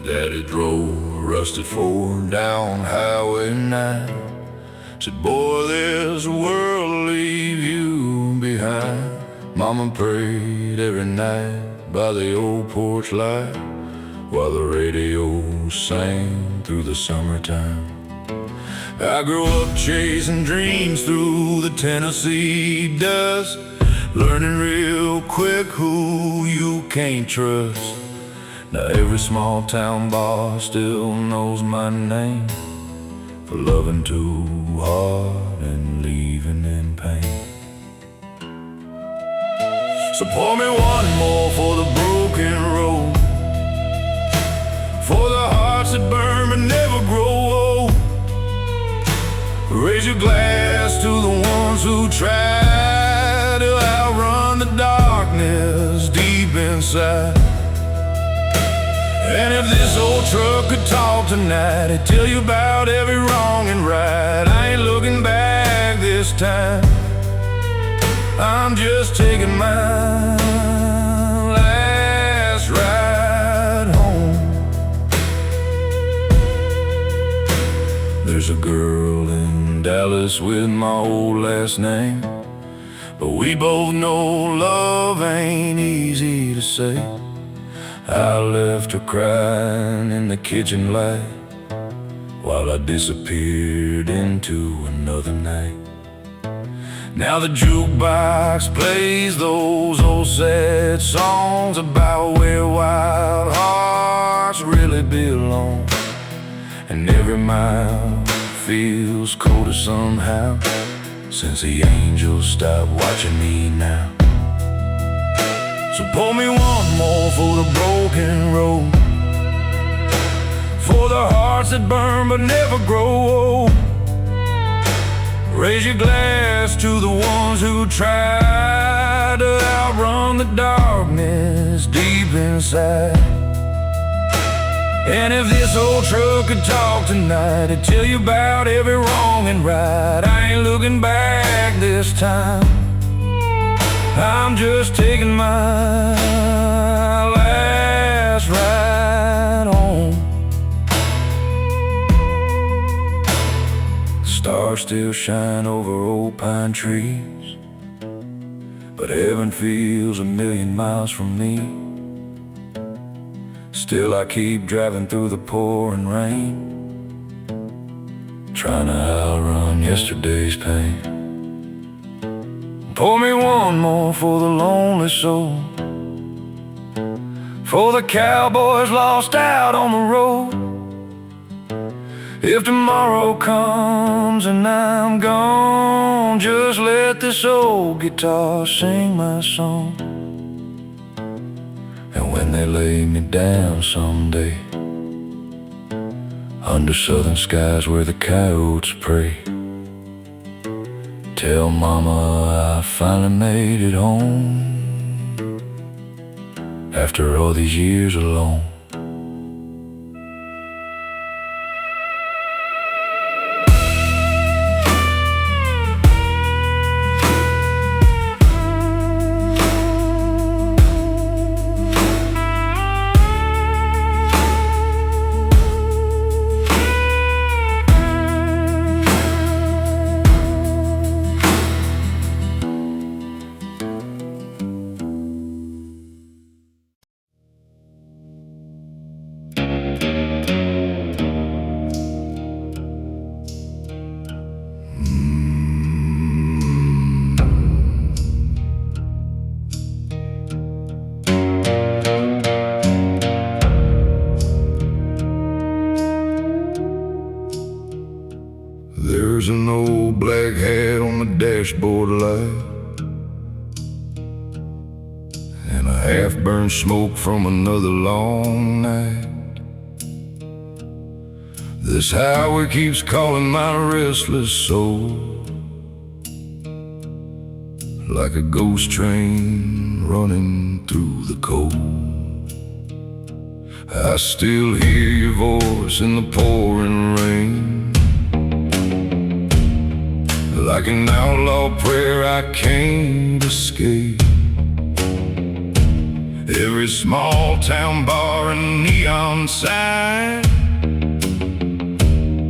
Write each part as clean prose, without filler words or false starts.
Daddy drove a rusted Ford down Highway 9. Said, boy, there's a world to leave you behind. Mama prayed every night by the old porch light, while the radio sang through the summertime. I grew up chasing dreams through the Tennessee dust, learning real quick who you can't trust. Now every small town boss still knows my name for loving too hard and leaving in pain. So pour me one more for the broken road, for the hearts that burn but never grow old. Raise your glass to the ones who try to outrun the darkness deep inside. And if this old truck could talk tonight, it'd tell you about every wrong and right. I ain't looking back this time, I'm just taking my last ride home. There's a girl in Dallas with my old last name, but we both know love ain't easy to say. I left her crying in the kitchen light while I disappeared into another night. Now the jukebox plays those old sad songs about where wild hearts really belong, and every mile feels colder somehow since the angels stopped watching me now. So pour me one more for the broken road, for the hearts that burn but never grow old. Raise your glass to the ones who try to outrun the darkness deep inside. And if this old truck could talk tonight, it'd tell you about every wrong and right. I ain't looking back this time, I'm just taking my last ride home. Stars still shine over old pine trees, but heaven feels a million miles from me. Still I keep driving through the pouring rain, trying to outrun yesterday's pain. Pour me one more for the lonely soul, for the cowboys lost out on the road. If tomorrow comes and I'm gone, just let this old guitar sing my song. And when they lay me down someday, under southern skies where the coyotes pray, tell mama I finally made it home after all these years alone. There's an old black hat on the dashboard light, and a half-burned smoke from another long night. This highway keeps calling my restless soul, like a ghost train running through the cold. I still hear your voice in the pouring rain, like an outlaw prayer I can't escape. Every small town bar and neon sign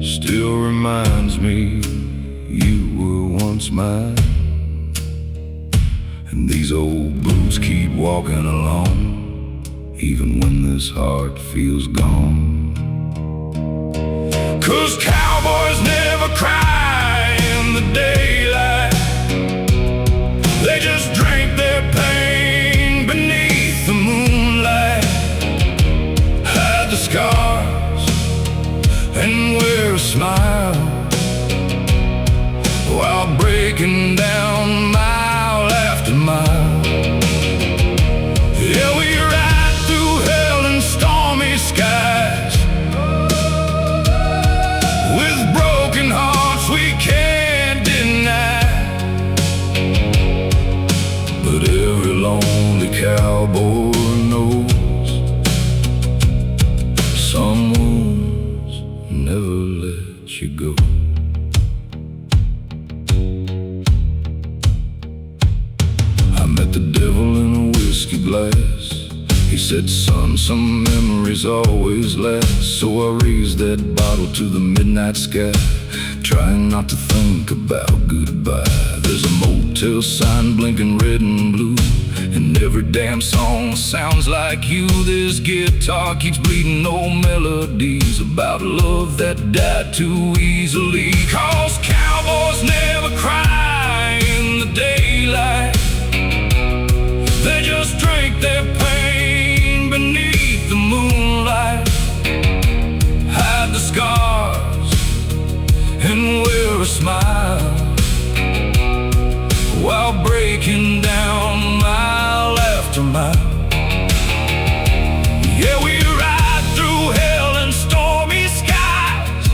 still reminds me you were once mine. And these old boots keep walking along, even when this heart feels gone. 'Cause cowboys never cry in the daylight. They just drink their pain beneath the moonlight, hide the scars and wear a smile, while breaking down mile after mile. Yeah, we ride through hell and stormy skies, with broken hearts we can't deny. But every lonely cowboy knows some wounds never let you go. I met the devil in a whiskey glass. He said, son, some memories always last. So I raised that bottle to the midnight sky, trying not to think about goodbye. There's a motel sign blinking red and blue, and every damn song sounds like you. This guitar keeps bleeding old melodies about love that died too easily. 'Cause cowboys never cry in the daylight. They just drink their pain beneath the moonlight, hide the scars and wear a smile, while breaking down mile after mile. Yeah, we ride through hell and stormy skies,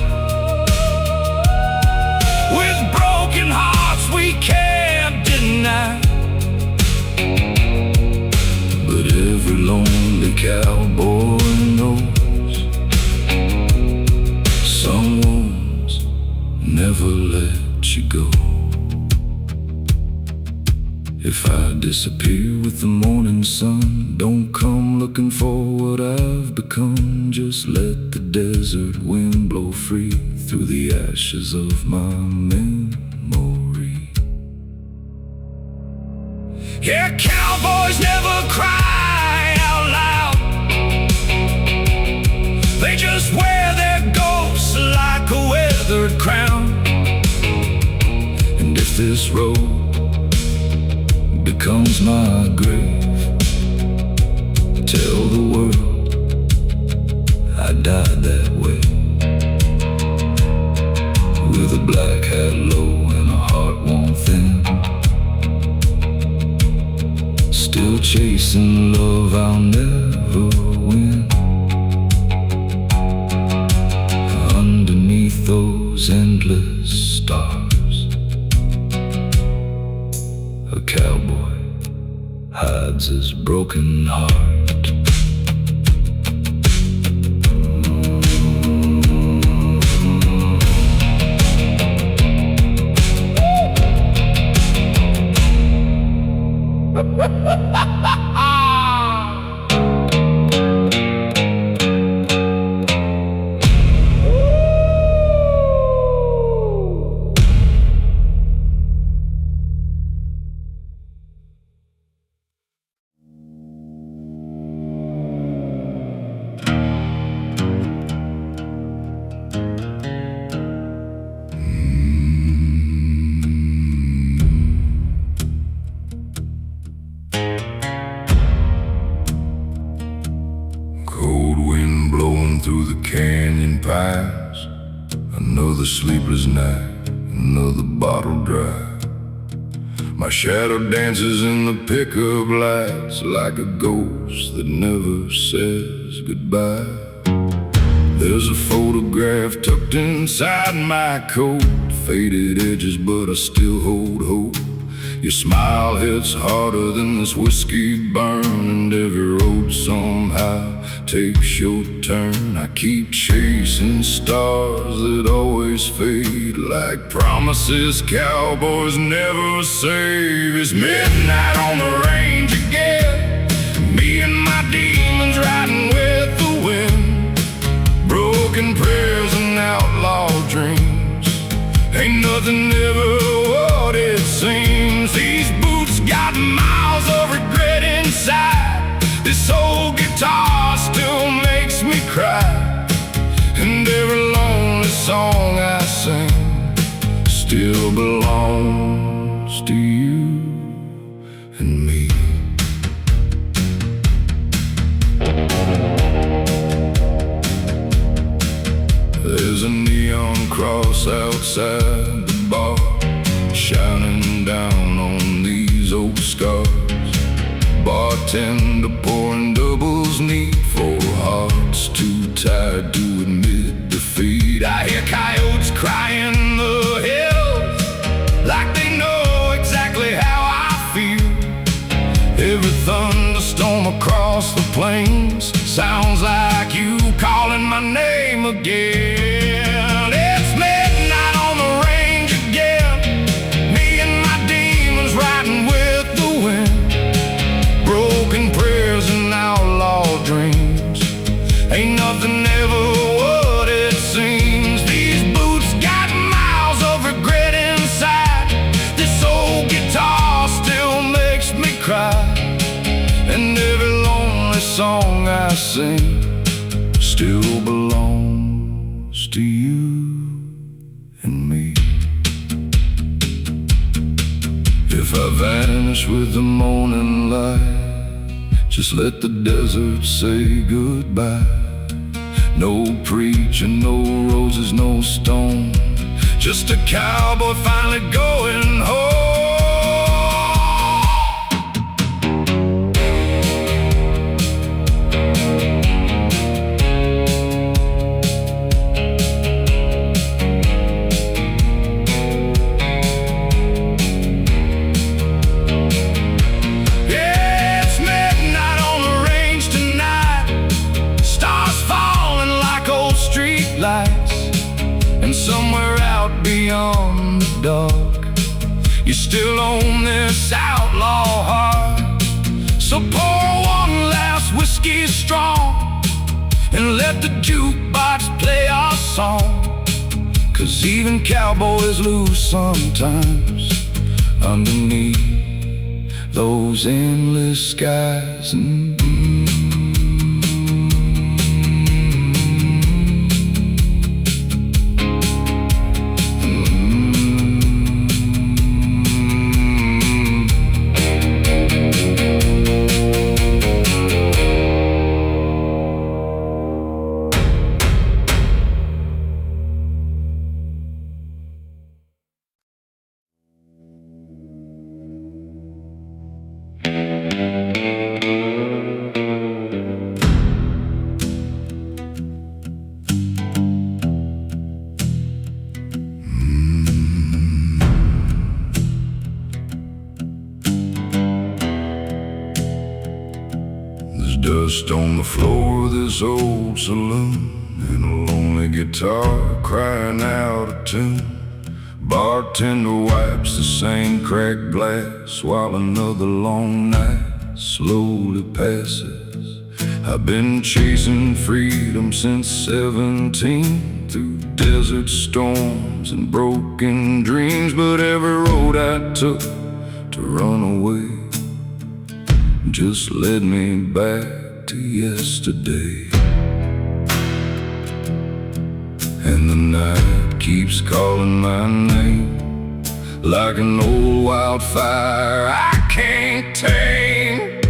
with broken hearts we can't deny. But every lonely cowboy knows some wounds never let you go. If I disappear with the morning sun, don't come looking for what I've become. Just let the desert wind blow free through the ashes of my memory. Yeah, cowboys never cry out loud. They just wear their ghosts like a weathered crown. And if this road becomes my grave, tell the world I died that way. With a black hat low and a heart worn thin, still chasing love I'll never win. Underneath those endless stars, a cowboy hides his broken heart. Through the canyon pines, another sleepless night, another bottle dry. My shadow dances in the pickup lights like a ghost that never says goodbye. There's a photograph tucked inside my coat, faded edges but I still hold hope. Your smile hits harder than this whiskey burn, and every road somehow takes your turn. I keep chasing stars that always fade, like promises cowboys never save. It's midnight on the range again, me and broken prayers and outlaw dreams. Ain't nothing ever what it seems. These boots got miles of regret inside. This old guitar still makes me cry. And every lonely song I sing still belongs to you and me. There's a neon cross outside the bar, shining down on these old scars. Bartender pouring doubles neat for hearts too tired to admit defeat. I hear coyotes crying in the hills, like they know exactly how I feel. Every thunderstorm across the plains sounds like you calling my name again. It's midnight on the range again, me and my demons riding with the wind. Broken prayers and outlaw dreams, ain't nothing ever what it seems. These boots got miles of regret inside. This old guitar still makes me cry. And every lonely song I sing still belongs to you and me. If I vanish with the morning light, just let the desert say goodbye. No preacher, no roses, no stone, just a cowboy finally going home. And somewhere out beyond the dark, you still own this outlaw heart. So pour one last whiskey strong and let the jukebox play our song. 'Cause even cowboys lose sometimes underneath those endless skies. Dust on the floor of this old saloon, and a lonely guitar crying out of tune. Bartender wipes the same cracked glass while another long night slowly passes. I've been chasing freedom since 17, through desert storms and broken dreams. But every road I took to run away just led me back to yesterday. And the night keeps calling my name like an old wildfire I can't tame.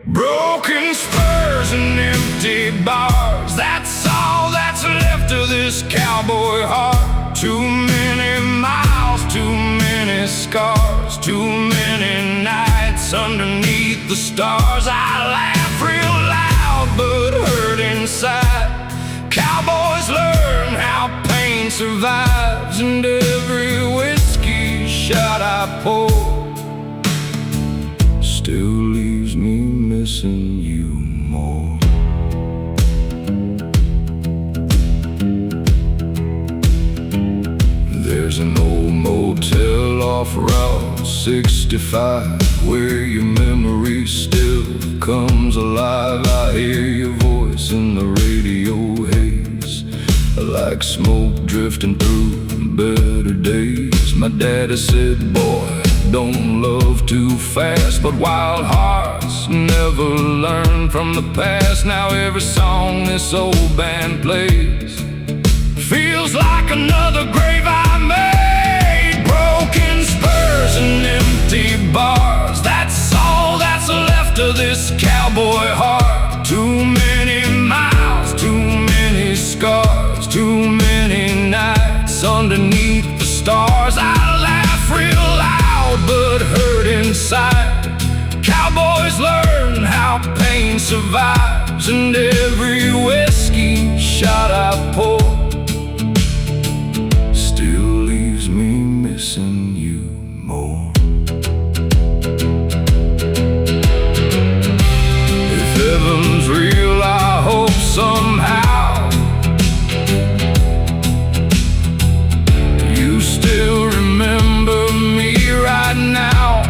Broken spurs and empty bars, that's all that's left of this cowboy heart. Too many miles, too many scars, too many nights underneath the stars. I laugh real loud but hurt inside. Cowboys learn how pain survives, and every whiskey shot I pour still leaves me missing you more. There's an old motel off Route 65 where your memory still comes alive. I hear your voice in the radio haze, like smoke drifting through better days. My daddy said, boy, don't love too fast, but wild hearts never learn from the past. Now every song this old band plays feels like another grave I made. Broken spurs and empty bars, that's all that's left of this cowboy heart. Too many miles, too many scars, too many nights underneath the stars. I laugh real loud but hurt inside. Cowboys learn how pain survives, and every whiskey shot I pour still leaves me missing you more. If heaven's real, I hope somehow you still remember me right now.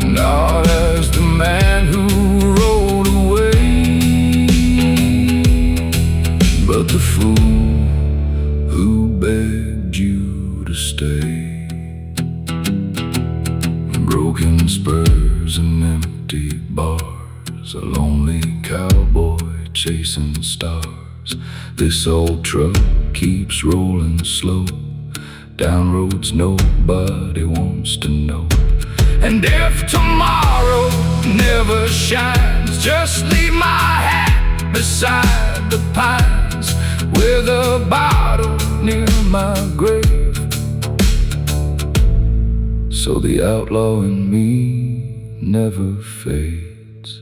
Not as the man who rode away, but the fool who begged you to stay. Broken spurs and empty bars, a lonely cowboy chasing stars. This old truck keeps rolling slow down roads nobody wants to know. And if tomorrow never shines, just leave my hat beside the pines with a bottle near my grave, so the outlaw in me never fades.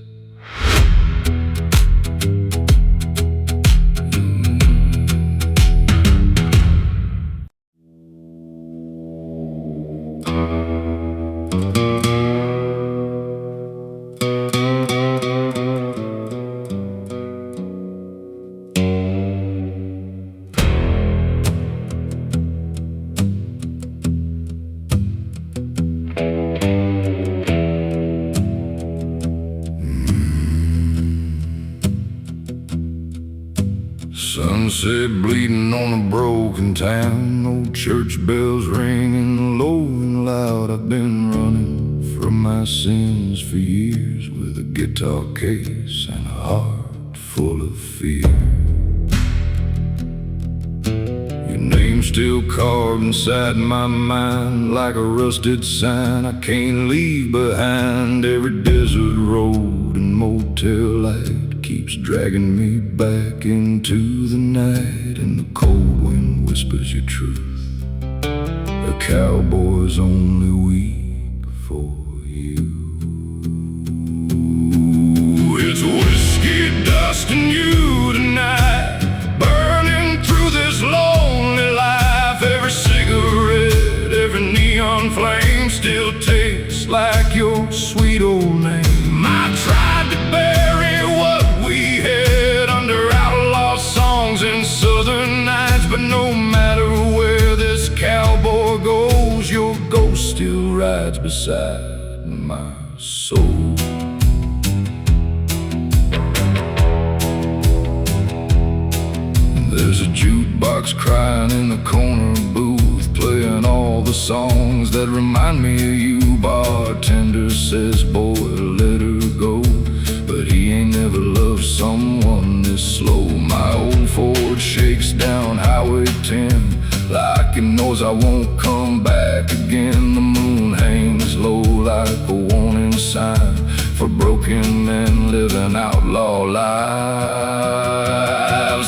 Sunset bleeding on a broken town, old church bells ringing low and loud. I've been running from my sins for years, with a guitar case and a heart full of fear. Your name's still carved inside my mind like a rusted sign I can't leave behind. Every desert road and motel light keeps dragging me back into the night, and the cold wind whispers your truth. A cowboy's only weak for you. It's whiskey dusting you tonight, burning through this lonely life. Every cigarette, every neon flame still tastes like your sweet old name. I tried to bury what we had under outlaw songs and southern nights, but no matter where this cowboy goes, your ghost still rides beside my soul. There's a jukebox crying in the corner booth, playing all the songs that remind me of you. Bartender says, boy, let her go, but he ain't never loved someone this slow. My old Ford shakes down Highway 10 like it knows I won't come back again. The moon hangs low like a warning sign for broken men living outlaw lives.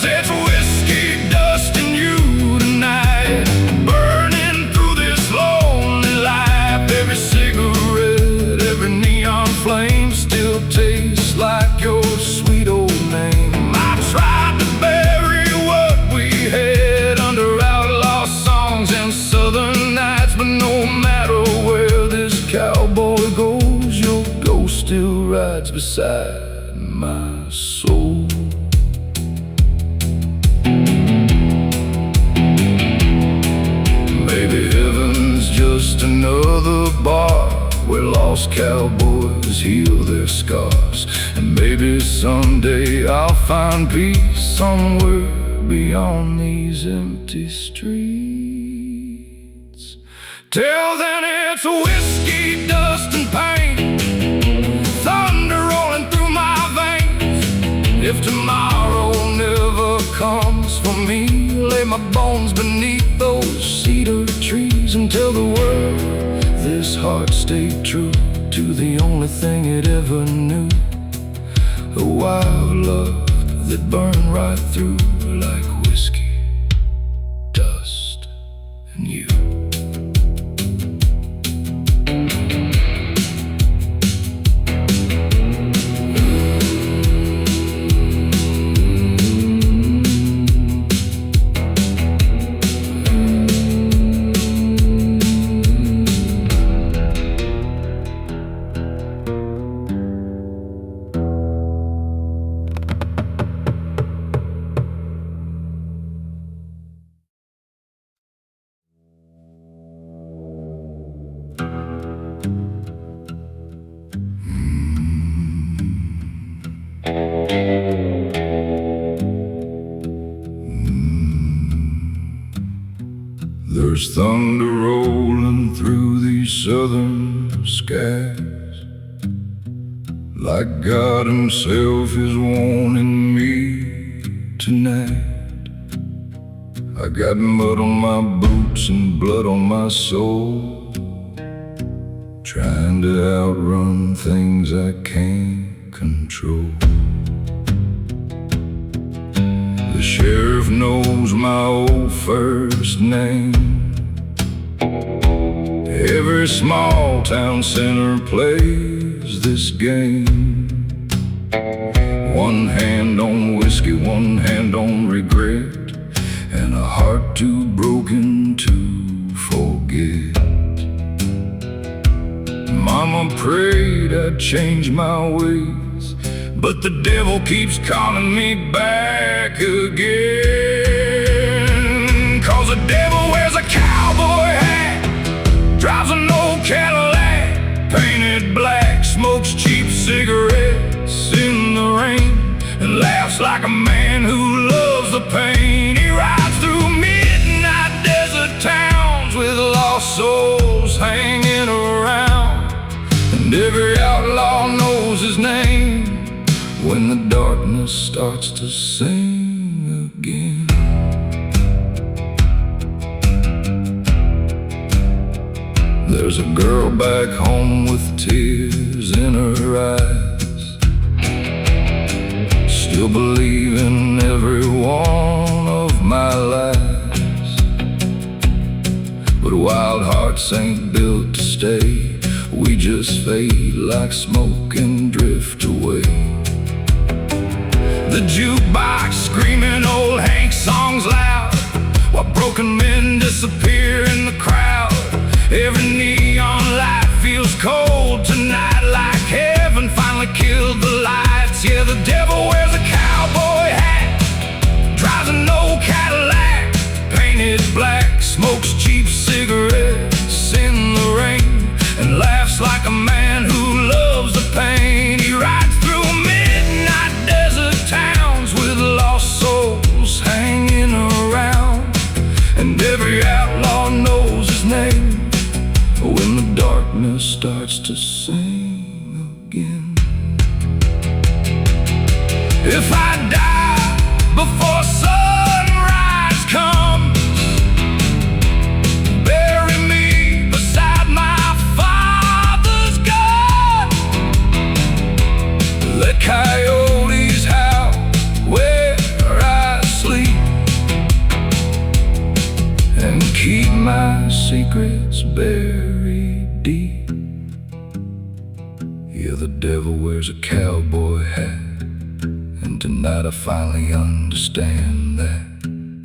It's whiskey dusting you tonight, burning through this lonely life. Every cigarette, every neon flame still tastes like your sweet old name. I tried to bury what we had under outlaw songs and southern nights, but no matter where this cowboy goes, your ghost still rides beside my soul. Maybe heaven's just another bar where lost lost cowboys heal their scars, and maybe someday I'll find peace somewhere beyond these empty streets. Till then it's whiskey, dust, and pain, thunder rolling through my veins. If tomorrow never comes for me, lay my bones beneath those cedar trees and tell the world this heart stayed true to the only thing it ever knew, a wild love that burned right through like whiskey, dust, and you. There's thunder rolling through these southern skies, like God himself is warning me tonight. I got mud on my boots and blood on my soul, trying to outrun things I can't control. The sheriff knows my old first name. Every small town center plays this game. One hand on whiskey, one hand on regret, and a heart too broken to forget. Mama prayed I'd change my ways, but the devil keeps calling me back again. 'Cause the devil wears a cowboy hat, drives an old Cadillac painted black, smokes cheap cigarettes in the rain, and laughs like a man who loves the pain. He rides through midnight desert towns with lost souls hanging around, and every outlaw knows his name when the darkness starts to sing again. There's a girl back home with tears in her eyes, still believing every one of my lies. But wild hearts ain't built to stay, we just fade like smoke and drift away. The jukebox screaming old Hank songs loud, while broken men disappear in the crowd. Every neon light feels cold tonight, like heaven finally killed the lights. Yeah, the devil wears a cowboy hat, drives an old Cadillac painted black, smokes cheap cigarettes in the rain, and laughs like a man who loves the pain. He rides through midnight desert towns with lost souls hanging around, and every outlaw knows his name when the darkness starts to sing again. If I die before sunrise comes, bury me beside my father's gun. Let coyotes howl where I sleep, and keep my secrets buried deep. Yeah, the devil wears a cowboy hat, and tonight I finally understand that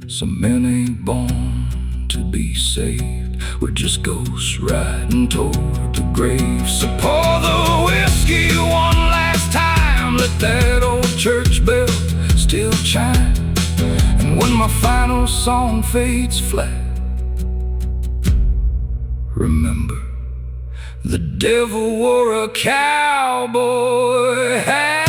some men ain't born to be saved, we're just ghosts riding toward the grave. So pour the whiskey one last time, let that old church bell still chime, and when my final song fades flat, remember The devil wore a cowboy hat.